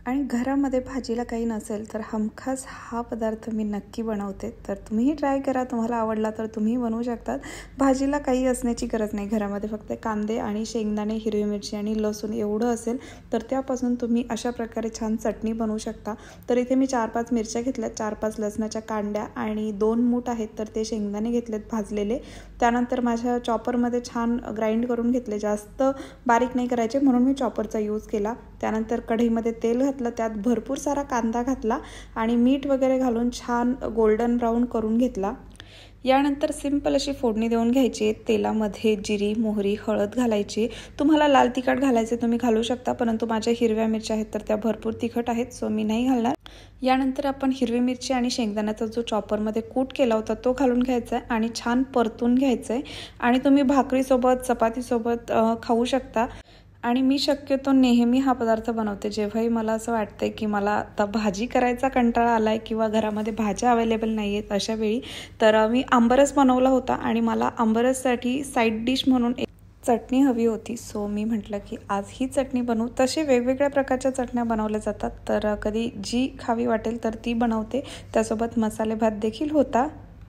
आणि घरामध्ये भाजीला काही नसेल तर हमखास हा पदार्थ मी नक्की बनवते. तर तुम्हीही ट्राय करा, तुम्हाला आवडला तर तुम्ही बनवू शकतात. भाजीला काही असण्याची गरज नाही, घरामध्ये फक्त कांदे आणि शेंगदाणे, हिरवी मिरची आणि लसूण एवढं असेल तर त्यापासून तुम्ही अशा प्रकारे छान चटणी बनवू शकता. तर इथे मी 4-5 मिरच्या घेतल्या, 4-5 लसणाच्या कांड्या आणि 2 मूठ आहेत तर ते शेंगदाणे घेतलेत भाजलेले. त्यानंतर माझ्या चॉपरमध्ये छान ग्राइंड करून घेतले, जास्त बारीक नाही करायचे म्हणून मी चॉपरचा यूज केला. त्यानंतर कढईमध्ये तेल घातलं, त्यात भरपूर सारा कांदा घातला आणि मीठ वगैरे घालून छान गोल्डन ब्राऊन करून घेतला. यानंतर सिंपल अशी फोडणी देऊन घ्यायची. तेलामध्ये जिरी, मोहरी, हळद घालायची. तुम्हाला लाल तिखट घालायचे तुम्ही घालू शकता, परंतु माझ्या हिरव्या मिरच्या आहेत तर त्या भरपूर तिखट आहेत, सो मी नाही घालणार. यानंतर आपण हिरवी मिरची आणि शेंगदाण्याचा जो चॉपरमध्ये कूट केला होता तो घालून घ्यायचा आहे आणि छान परतून घ्यायचं आहे. आणि तुम्ही भाकरीसोबत, चपातीसोबत खाऊ शकता. आणि मी शक्यतो नेहमी हा पदार्थ बनवते जेव्हाही मला असं वाटतं की मला आता भाजी करायचा कंटाळा आला आहे किंवा घरामध्ये भाज्या अवेलेबल नाही आहेत अशा वेळी. तर मी आंबरस बनवला होता आणि मला आंबरससाठी साईड डिश म्हणून एक चटणी हवी होती. सो मी म्हटलं की आज ही चटणी बनवू. तसे वेगवेगळ्या प्रकारच्या चटण्या बनवल्या जातात, तर कधी जी खावी वाटेल तर ती बनवते. त्यासोबत मसाले भात देखील होता.